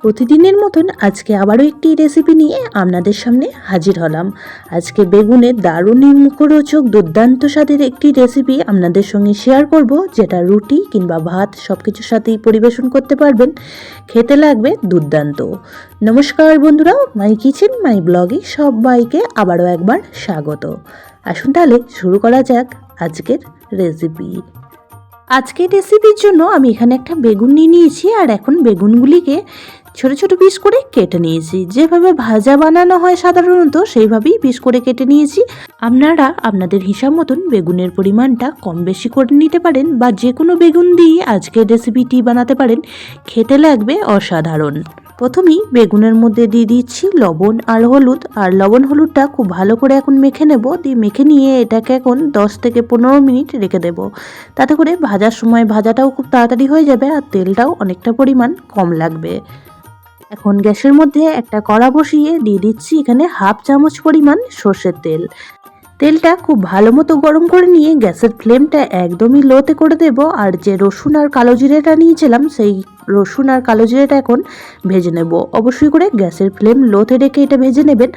প্রতিদিনের মতন আজকে আবারও একটি রেসিপি নিয়ে আপনাদের সামনে হাজির হলাম। আজকে বেগুনের দারুণ মুখরোচক দুর্দান্ত স্বাদের একটি রেসিপি আপনাদের সঙ্গে শেয়ার করব, যেটা রুটি কিংবা ভাত সব কিছুর সাথেই পরিবেশন করতে পারবেন। খেতে লাগবে দুর্দান্ত। নমস্কার বন্ধুরা, মাই কিচেন মাই ব্লগে সবাইকে আবারও একবার স্বাগত। আসুন তাহলে শুরু করা যাক আজকের রেসিপি। আজকের রেসিপির জন্য আমি এখানে একটা বেগুন নিয়ে নিয়েছি, আর এখন বেগুনগুলিকে ছোট ছোট পিস করে কেটে নিয়েছি। যেভাবে ভাজা বানানো হয় সাধারণত সেইভাবেই পিস করে কেটে নিয়েছি। আপনারা আপনাদের হিসাব মতন বেগুনের পরিমাণটা কম বেশি করে নিতে পারেন, বা যে কোনো বেগুন দিয়ে আজকের রেসিপিটি বানাতে পারেন। খেতে লাগবে অসাধারণ। প্রথমেই বেগুনের মধ্যে দিয়ে দিচ্ছি লবণ আর হলুদ, আর লবণ হলুদটা খুব ভালো করে এখন মেখে নেব। দিয়ে মেখে নিয়ে এটাকে এখন 10 থেকে 15 মিনিট রেখে দেব। তাতে করে ভাজার সময় ভাজাটাও খুব তাড়াতাড়ি হয়ে যাবে, আর তেলটাও অনেকটা পরিমাণ কম লাগবে। এখন গ্যাসের মধ্যে একটা কড়া বসিয়ে দিয়ে দিচ্ছি এখানে হাফ চামচ পরিমাণ সর্ষের তেল। তেলটা খুব ভালো মতো গরম করে নিয়ে গ্যাসের ফ্লেমটা একদমই লোতে করে দেব। আর যে রসুন আর কালো জিরেটা নিয়েছিলাম, সেই রসুন আর কালো জিরেটা এখন ভেজে নেব। অবশ্যই করে গ্যাসের ফ্লেম লোতে রেখে এটা ভেজে নেবেন,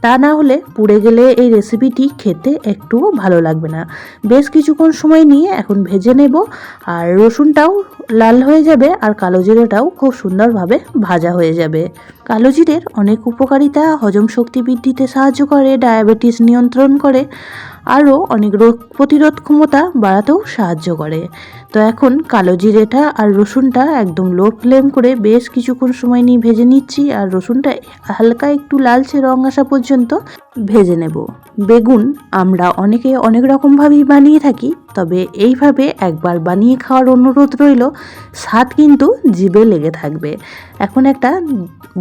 তা না হলে পুড়ে গেলে এই রেসিপিটি খেতে একটুও ভালো লাগবে না। বেশ কিছুক্ষণ সময় নিয়ে এখন ভেজে নেব, আর রসুনটাও লাল হয়ে যাবে আর কালো জিরেটাও খুব সুন্দরভাবে ভাজা হয়ে যাবে। কালো জিরের অনেক উপকারিতা, হজম শক্তি বৃদ্ধিতে সাহায্য করে, ডায়াবেটিস নিয়ন্ত্রণ করে, আরও অনেক রোগ প্রতিরোধ ক্ষমতা বাড়াতেও সাহায্য করে। তো এখন কালো জিরেটা আর রসুনটা একদম লো ফ্লেম করে বেশ কিছুক্ষণ সময় নিয়ে ভেজে নিচ্ছি, আর রসুনটা হালকা একটু লালচে রং আসা পর্যন্ত ভেজে নেব। বেগুন আমরা অনেকে অনেক রকমভাবেই বানিয়ে থাকি, তবে এইভাবে একবার বানিয়ে খাওয়ার অনুরোধ রইল। স্বাদ কিন্তু জিভে লেগে থাকবে। এখন একটা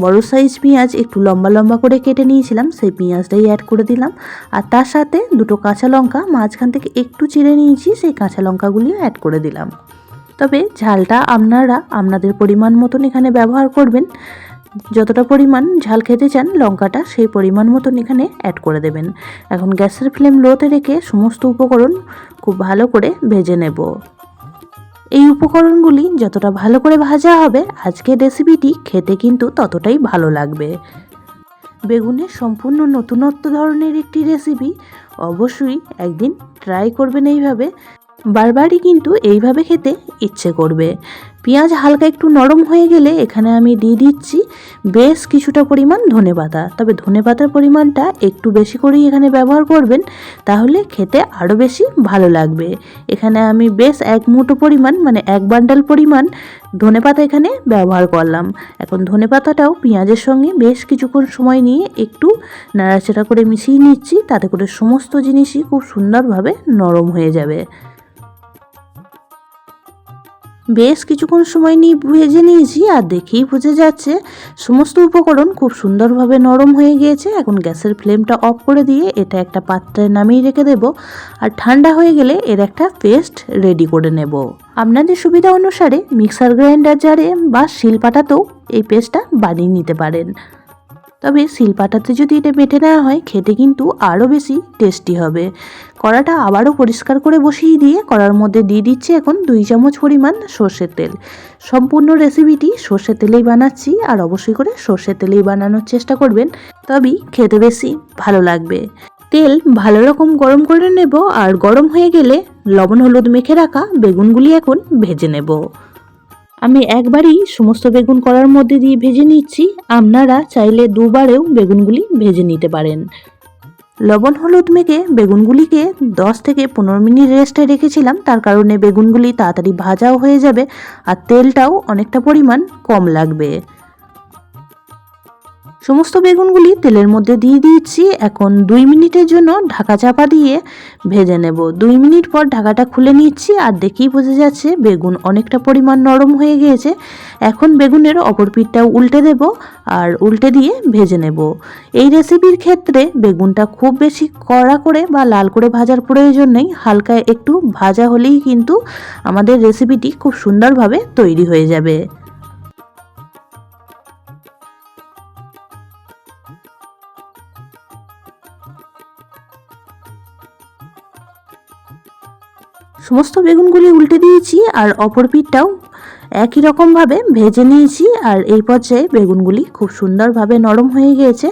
বড় সাইজ পেঁয়াজ একটু লম্বা লম্বা করে কেটে নিয়েছিলাম, সেই পেঁয়াজটাই অ্যাড করে দিলাম। আর তার সাথে দুটো কাঁচা লঙ্কা মাঝখান থেকে একটু চিড়ে নিয়েছি, সেই কাঁচা লঙ্কাগুলিও অ্যাড করে দিলাম। তবে ঝালটা আপনারা আপনাদের পরিমাণ মতন এখানে ব্যবহার করবেন। যতটা পরিমাণ ঝাল খেতে চান লঙ্কাটা, সেই পরিমাণ মতন এখানে অ্যাড করে দেবেন। এখন গ্যাসের ফ্লেম লোতে রেখে সমস্ত উপকরণ খুব ভালো করে ভেজে নেব। এই উপকরণগুলি যতটা ভালো করে ভাজা হবে আজকের রেসিপিটি খেতে কিন্তু ততটাই ভালো লাগবে। বেগুনের সম্পূর্ণ নতুনত্ব ধরনের একটি রেসিপি, অবশ্যই একদিন ট্রাই করবেন এইভাবে। বারবারই কিন্তু এইভাবে খেতে ইচ্ছে করবে। পেঁয়াজ হালকা একটু নরম হয়ে গেলে এখানে আমি দিয়ে দিচ্ছি বেশ কিছুটা পরিমাণ ধনেপাতা। তবে ধনেপাতার পরিমাণটা একটু বেশি করেই এখানে ব্যবহার করবেন, তাহলে খেতে আরও বেশি ভালো লাগবে। এখানে আমি বেশ এক মুঠো পরিমাণ, মানে এক বান্ডাল পরিমাণ ধনেপাতা এখানে ব্যবহার করলাম। এখন ধনেপাতাটাও পেঁয়াজের সঙ্গে বেশ কিছুক্ষণ সময় নিয়ে একটু নাড়াচাড়া করে মিশিয়ে নিচ্ছি, তাতে করে সমস্ত জিনিসই খুব সুন্দরভাবে নরম হয়ে যাবে। বেশ কিছুক্ষণ সময় নিয়ে ভেজে নিয়েছি, আর দেখেই বোঝা যাচ্ছে সমস্ত উপকরণ খুব সুন্দরভাবে নরম হয়ে গিয়েছে। এখন গ্যাসের ফ্লেমটা অফ করে দিয়ে এটা একটা পাত্রে নামিয়ে রেখে দেব, আর ঠান্ডা হয়ে গেলে এর একটা পেস্ট রেডি করে নেব। আপনাদের সুবিধা অনুসারে মিক্সার গ্রাইন্ডার জারে বা শিলপাটাতেও এই পেস্টটা বানিয়ে নিতে পারেন। তবে শিলপাটাতে যদি এটা বেটে নেওয়া হয় খেতে কিন্তু আরও বেশি টেস্টি হবে। কড়াটা আবারও পরিষ্কার করে বসিয়ে দিয়ে কড়ার মধ্যে দিয়ে দিচ্ছি এখন 2 চামচ পরিমাণ সর্ষের তেল। সম্পূর্ণ রেসিপিটি সর্ষের তেলেই বানাচ্ছি, আর অবশ্যই করে সর্ষের তেলেই বানানোর চেষ্টা করবেন, তবেই খেতে বেশি ভালো লাগবে। তেল ভালো রকম গরম করে নেব, আর গরম হয়ে গেলে লবণ হলুদ মেখে রাখা বেগুনগুলি এখন ভেজে নেব। আমি একবারই সমস্ত বেগুন কড়ার মধ্যে দিয়ে ভেজে নিচ্ছি, আপনারা চাইলে দুবারেও বেগুনগুলি ভেজে নিতে পারেন। লবণ হলুদ মেখে বেগুনগুলিকে 10 থেকে 15 মিনিট রেস্টে রেখেছিলাম, তার কারণে বেগুনগুলি তাড়াতাড়ি ভাজাও হয়ে যাবে, আর তেলটাও অনেকটা পরিমাণ কম লাগবে। সমস্ত বেগুনগুলি তেলের মধ্যে দিয়ে দিচ্ছি। এখন 2 মিনিটের জন্য ঢাকা চাপা দিয়ে ভেজে নেব। 2 মিনিট পর ঢাকাটা খুলে নিচ্ছি, আর দেখেই বোঝা যাচ্ছে বেগুন অনেকটা পরিমাণ নরম হয়ে গিয়েছে। এখন বেগুনের অপর পিঠটাও উল্টে দেব, আর উল্টে দিয়ে ভেজে নেব। এই রেসিপির ক্ষেত্রে বেগুনটা খুব বেশি কড়া করে বা লাল করে ভাজার প্রয়োজন নেই, হালকা একটু ভাজা হলেই কিন্তু আমাদের রেসিপিটি খুব সুন্দরভাবে তৈরি হয়ে যাবে। সমস্ত বেগুনগুলি উল্টে দিয়েছি আর অপর পিঠটাও একই রকমভাবে ভেজে নিয়েছি। আর এই পর্যায়ে বেগুনগুলি খুব সুন্দরভাবে নরম হয়ে গিয়েছে।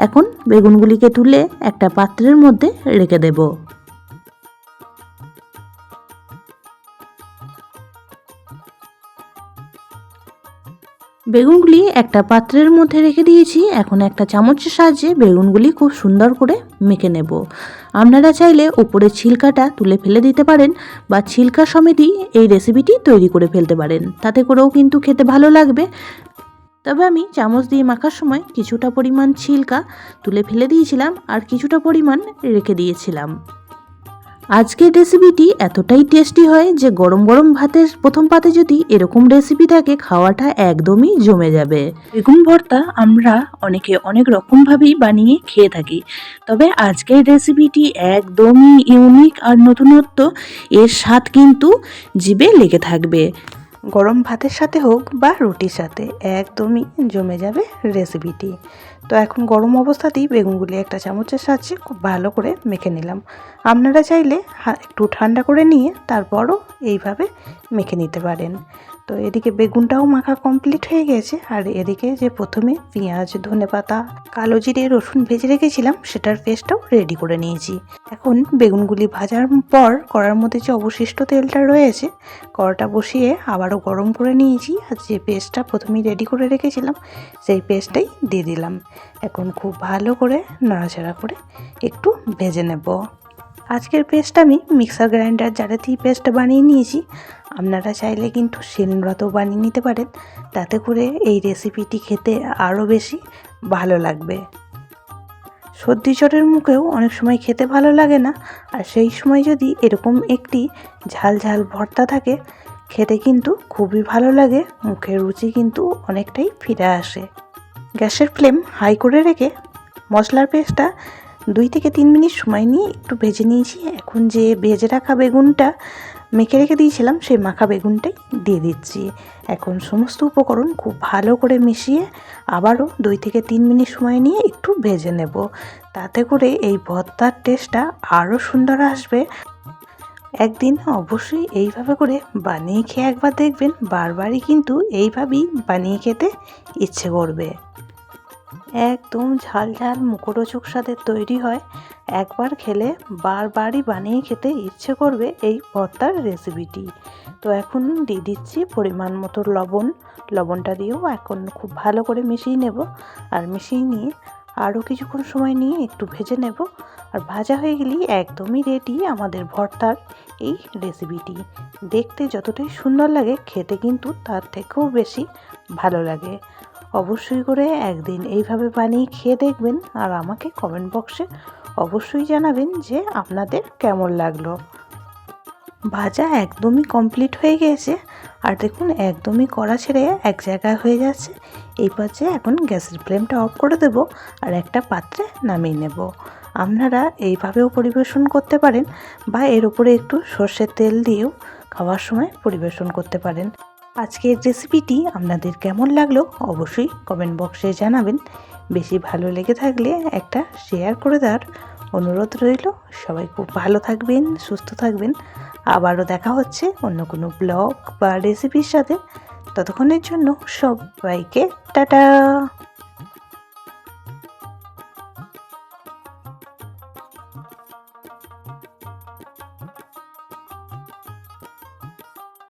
এখন বেগুনগুলিকে তুলে একটা পাত্রের মধ্যে রেখে দেব। বেগুনগুলি একটা পাত্রের মধ্যে রেখে দিয়েছি। এখন একটা চামচের সাহায্যে বেগুনগুলি খুব সুন্দর করে মেখে নেব। আপনারা চাইলে উপরে ছিলকাটা তুলে ফেলে দিতে পারেন বা ছিলকা সমেতই এই রেসিপিটি তৈরি করে ফেলতে পারেন, তাতে করেও কিন্তু খেতে ভালো লাগবে। তবে আমি চামচ দিয়ে মাখার সময় কিছুটা পরিমাণ ছিলকা তুলে ফেলে দিয়েছিলাম আর কিছুটা পরিমাণ রেখে দিয়েছিলাম। আজকের রেসিপিটি এতটাই টেস্টি হয় যে গরম গরম ভাতের প্রথম পাতে যদি এরকম রেসিপি থাকে খাওয়াটা একদমই জমে যাবে। বেগুন ভর্তা আমরা অনেকে অনেক রকমভাবেই বানিয়ে খেয়ে থাকি, তবে আজকের রেসিপিটি একদমই ইউনিক আর নতুনত্ব। এর স্বাদ কিন্তু জিভে লেগে থাকবে। গরম ভাতের সাথে হোক বা রুটির সাথে একদমই জমে যাবে রেসিপিটি। তো এখন গরম অবস্থাতেই বেগুনগুলি একটা চামচের সাহায্যে খুব ভালো করে মেখে নিলাম। আপনারা চাইলে একটু ঠান্ডা করে নিয়ে তারপরও এইভাবে মেখে নিতে পারেন। তো এদিকে বেগুনটাও মাখা কমপ্লিট হয়ে গেছে আর এদিকে যে প্রথমে পেঁয়াজ, ধনেপাতা, কালো জিরে, রসুন ভেজে রেখেছিলাম সেটার পেস্টটাও রেডি করে নিয়েছি। এখন বেগুনগুলি ভাজার পর কড়ার মধ্যে যে অবশিষ্ট তেলটা রয়েছে কড়াটা বসিয়ে আবারও গরম করে নিয়েছি আর যে পেস্টটা প্রথমেই রেডি করে রেখেছিলাম সেই পেস্টটাই দিয়ে দিলাম। এখন খুব ভালো করে নাড়াচাড়া করে একটু ভেজে নেব। আজকের পেস্টটা আমি মিক্সার গ্রাইন্ডার জারেতেই পেস্ট বানিয়ে নিয়েছি। আপনারা চাইলে কিন্তু শিলনোড়াতেও বানিয়ে নিতে পারেন, তাতে করে এই রেসিপিটি খেতে আরও বেশি ভালো লাগবে। সর্দি জ্বরের মুখেও অনেক সময় খেতে ভালো লাগে না, আর সেই সময় যদি এরকম একটি ঝাল ঝাল ভর্তা থাকে খেতে কিন্তু খুবই ভালো লাগে, মুখের রুচি কিন্তু অনেকটাই ফিরে আসে। গ্যাসের ফ্লেম হাই করে রেখে মশলার পেস্টটা 2 থেকে 3 মিনিট সময় নিয়ে একটু ভেজে নিয়েছি। এখন যে ভেজে রাখা বেগুনটা মেখে রেখে দিয়েছিলাম সেই মাখা বেগুনটাই দিয়ে দিচ্ছি। এখন সমস্ত উপকরণ খুব ভালো করে মিশিয়ে আবারও 2 থেকে 3 মিনিট সময় নিয়ে একটু ভেজে নেব, তাতে করে এই ভর্তার টেস্টটা আরও সুন্দর আসবে। একদিন অবশ্যই এইভাবে করে বানিয়ে খেয়ে একবার দেখবেন, বারবারই কিন্তু এইভাবেই বানিয়ে খেতে ইচ্ছে করবে। একদম ঝাল ঝাল মুখরোচক স্বাদের তৈরি হয়, একবার খেলে বারবারই বানিয়ে খেতে ইচ্ছে করবে এই ভর্তার রেসিপিটি। তো এখন দিয়ে দিচ্ছি পরিমাণ মতো লবণ। লবণটা দিয়েও এখন খুব ভালো করে মিশিয়ে নেব, আর মিশিয়ে নিয়ে আরও কিছুক্ষণ সময় নিয়ে একটু ভেজে নেব। আর ভাজা হয়ে গেলেই একদমই রেডি আমাদের ভর্তার এই রেসিপিটি। দেখতে যতটাই সুন্দর লাগে খেতে কিন্তু তার থেকেও বেশি ভালো লাগে। অবশ্যই করে একদিন এইভাবে বানিয়ে খেয়ে দেখবেন আর আমাকে কমেন্ট বক্সে অবশ্যই জানাবেন যে আপনাদের কেমন লাগলো। ভাজা একদমই কমপ্লিট হয়ে গিয়েছে আর দেখুন একদমই কড়া ছেড়ে এক জায়গায় হয়ে যাচ্ছে। এই পর্যায়ে এখন গ্যাসের ফ্লেমটা অফ করে দেব আর একটা পাত্রে নামিয়ে নেব। আপনারা এইভাবেও পরিবেশন করতে পারেন বা এর উপরে একটু সর্ষের তেল দিয়েও খাওয়ার সময় পরিবেশন করতে পারেন। আজকের রেসিপিটি আপনাদের কেমন লাগলো অবশ্যই কমেন্ট বক্সে জানাবেন। বেশি ভালো লেগে থাকলে একটা শেয়ার করে দেওয়ার অনুরোধ রইল। সবাই খুব ভালো থাকবেন, সুস্থ থাকবেন। আবারও দেখা হচ্ছে অন্য কোনো ব্লগ বা রেসিপির সাথে। ততক্ষণের জন্য সবাইকে টাটা।